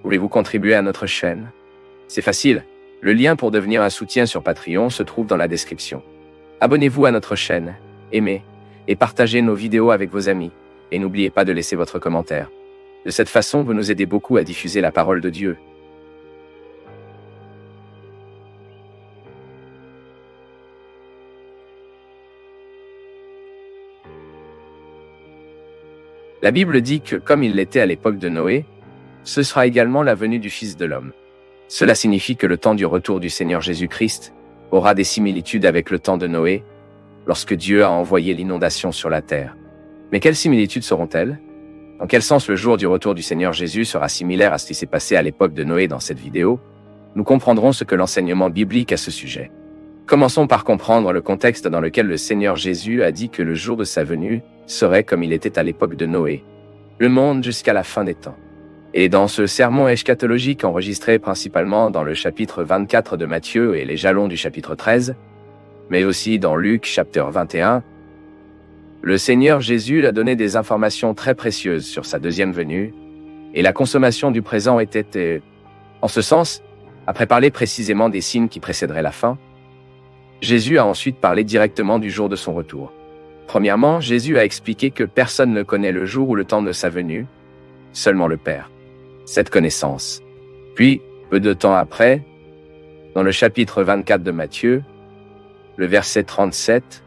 Voulez-vous contribuer à notre chaîne? C'est facile. Le lien pour devenir un soutien sur Patreon se trouve dans la description. Abonnez-vous à notre chaîne, aimez et partagez nos vidéos avec vos amis. Et n'oubliez pas de laisser votre commentaire. De cette façon, vous nous aidez beaucoup à diffuser la parole de Dieu. La Bible dit que, comme il l'était à l'époque de Noé, ce sera également la venue du Fils de l'homme. Cela signifie que le temps du retour du Seigneur Jésus-Christ aura des similitudes avec le temps de Noé, lorsque Dieu a envoyé l'inondation sur la terre. Mais quelles similitudes seront-elles? Dans quel sens le jour du retour du Seigneur Jésus sera similaire à ce qui s'est passé à l'époque de Noé dans cette vidéo? Nous comprendrons ce que l'enseignement biblique à ce sujet. Commençons par comprendre le contexte dans lequel le Seigneur Jésus a dit que le jour de sa venue serait comme il était à l'époque de Noé, le monde jusqu'à la fin des temps. Et dans ce sermon eschatologique enregistré principalement dans le chapitre 24 de Matthieu et les jalons du chapitre 13, mais aussi dans Luc chapitre 21, le Seigneur Jésus a donné des informations très précieuses sur sa deuxième venue, et la consommation du présent était, en ce sens, après parler précisément des signes qui précéderaient la fin, Jésus a ensuite parlé directement du jour de son retour. Premièrement, Jésus a expliqué que personne ne connaît le jour ou le temps de sa venue, seulement le Père. Cette connaissance. Puis, peu de temps après, dans le chapitre 24 de Matthieu, le verset 37,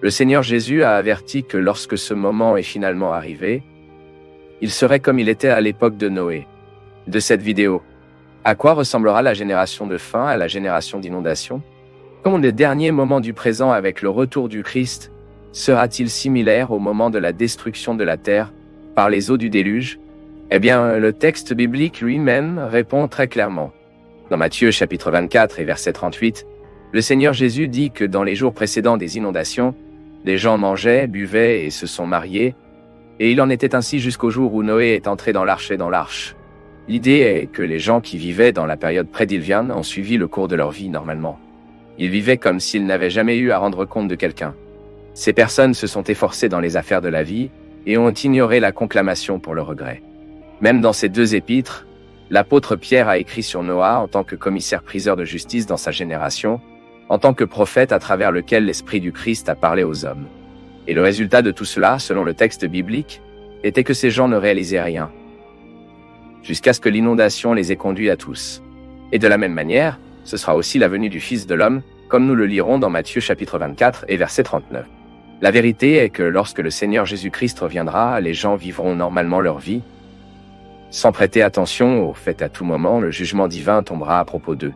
le Seigneur Jésus a averti que lorsque ce moment est finalement arrivé, il serait comme il était à l'époque de Noé. De cette vidéo, à quoi ressemblera la génération de fin à la génération d'inondation? Comment le dernier moment du présent avec le retour du Christ sera-t-il similaire au moment de la destruction de la terre par les eaux du déluge? Eh bien, le texte biblique lui-même répond très clairement. Dans Matthieu chapitre 24 et verset 38, le Seigneur Jésus dit que dans les jours précédents des inondations, des gens mangeaient, buvaient et se sont mariés, et il en était ainsi jusqu'au jour où Noé est entré dans l'arche et dans l'arche. L'idée est que les gens qui vivaient dans la période prédiluvienne ont suivi le cours de leur vie normalement. Ils vivaient comme s'ils n'avaient jamais eu à rendre compte de quelqu'un. Ces personnes se sont efforcées dans les affaires de la vie et ont ignoré la conclamation pour le regret. Même dans ces deux épîtres, l'apôtre Pierre a écrit sur Noah en tant que commissaire-priseur de justice dans sa génération, en tant que prophète à travers lequel l'Esprit du Christ a parlé aux hommes. Et le résultat de tout cela, selon le texte biblique, était que ces gens ne réalisaient rien, jusqu'à ce que l'inondation les ait conduits à tous. Et de la même manière, ce sera aussi la venue du Fils de l'homme, comme nous le lirons dans Matthieu chapitre 24 et verset 39. La vérité est que lorsque le Seigneur Jésus-Christ reviendra, les gens vivront normalement leur vie, sans prêter attention au fait qu'à tout moment, le jugement divin tombera à propos d'eux.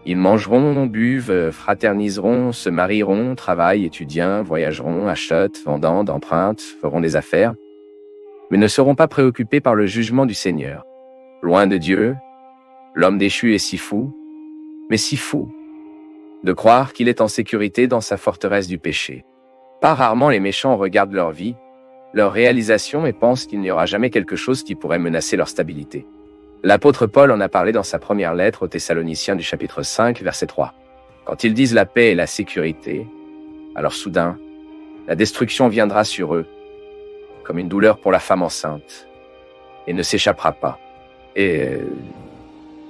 Ils mangeront, buvent, fraterniseront, se marieront, travaillent, étudient, voyageront, achètent, vendent, empruntent, feront des affaires, mais ne seront pas préoccupés par le jugement du Seigneur. Loin de Dieu, l'homme déchu est si fou, mais si fou, de croire qu'il est en sécurité dans sa forteresse du péché. Pas rarement les méchants regardent leur vie, leur réalisation et pensent qu'il n'y aura jamais quelque chose qui pourrait menacer leur stabilité. L'apôtre Paul en a parlé dans sa première lettre aux Thessaloniciens du chapitre 5, verset 3. Quand ils disent la paix et la sécurité, alors soudain, la destruction viendra sur eux, comme une douleur pour la femme enceinte, et ne s'échappera pas. Et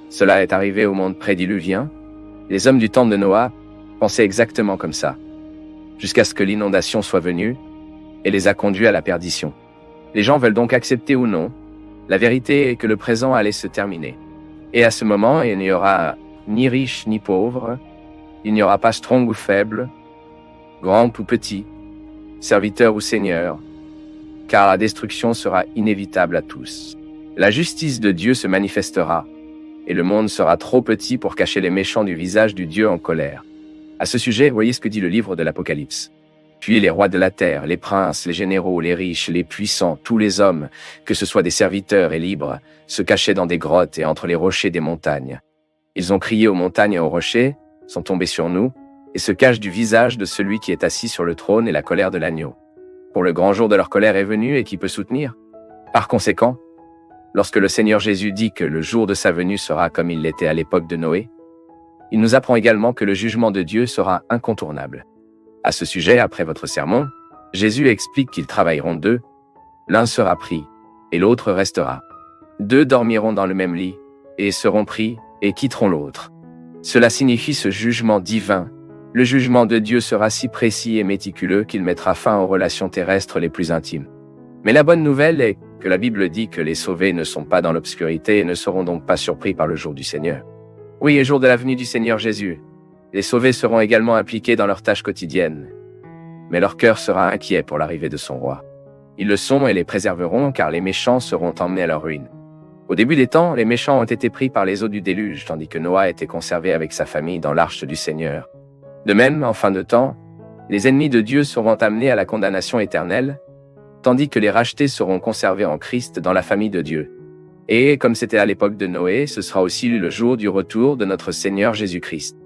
cela est arrivé au monde prédiluvien. Les hommes du temps de Noah pensaient exactement comme ça, jusqu'à ce que l'inondation soit venue et les a conduits à la perdition. Les gens veulent donc accepter ou non. La vérité est que le présent allait se terminer. Et à ce moment, il n'y aura ni riche ni pauvre, il n'y aura pas strong ou faible, grand ou petit, serviteur ou seigneur, car la destruction sera inévitable à tous. La justice de Dieu se manifestera, et le monde sera trop petit pour cacher les méchants du visage du Dieu en colère. À ce sujet, voyez ce que dit le livre de l'Apocalypse. Puis les rois de la terre, les princes, les généraux, les riches, les puissants, tous les hommes, que ce soit des serviteurs et libres, se cachaient dans des grottes et entre les rochers des montagnes. Ils ont crié aux montagnes et aux rochers, sont tombés sur nous, et se cachent du visage de celui qui est assis sur le trône et la colère de l'agneau. Pour le grand jour de leur colère est venu et qui peut soutenir? Par conséquent, lorsque le Seigneur Jésus dit que le jour de sa venue sera comme il l'était à l'époque de Noé, il nous apprend également que le jugement de Dieu sera incontournable. À ce sujet, après votre sermon, Jésus explique qu'ils travailleront deux, l'un sera pris et l'autre restera. 2 dormiront dans le même lit, et seront pris, et quitteront l'autre. Cela signifie ce jugement divin. Le jugement de Dieu sera si précis et méticuleux qu'il mettra fin aux relations terrestres les plus intimes. Mais la bonne nouvelle est que la Bible dit que les sauvés ne sont pas dans l'obscurité et ne seront donc pas surpris par le jour du Seigneur. Oui, le jour de la venue du Seigneur Jésus, les sauvés seront également impliqués dans leurs tâches quotidiennes. Mais leur cœur sera inquiet pour l'arrivée de son roi. Ils le sont et les préserveront car les méchants seront emmenés à leur ruine. Au début des temps, les méchants ont été pris par les eaux du déluge, tandis que Noah était conservé avec sa famille dans l'arche du Seigneur. De même, en fin de temps, les ennemis de Dieu seront amenés à la condamnation éternelle, tandis que les rachetés seront conservés en Christ dans la famille de Dieu. Et, comme c'était à l'époque de Noé, ce sera aussi le jour du retour de notre Seigneur Jésus-Christ.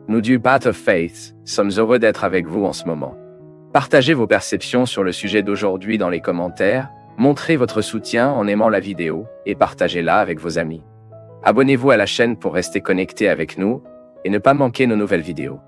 Nous du Path of Faith sommes heureux d'être avec vous en ce moment. Partagez vos perceptions sur le sujet d'aujourd'hui dans les commentaires, montrez votre soutien en aimant la vidéo et partagez-la avec vos amis. Abonnez-vous à la chaîne pour rester connecté avec nous et ne pas manquer nos nouvelles vidéos.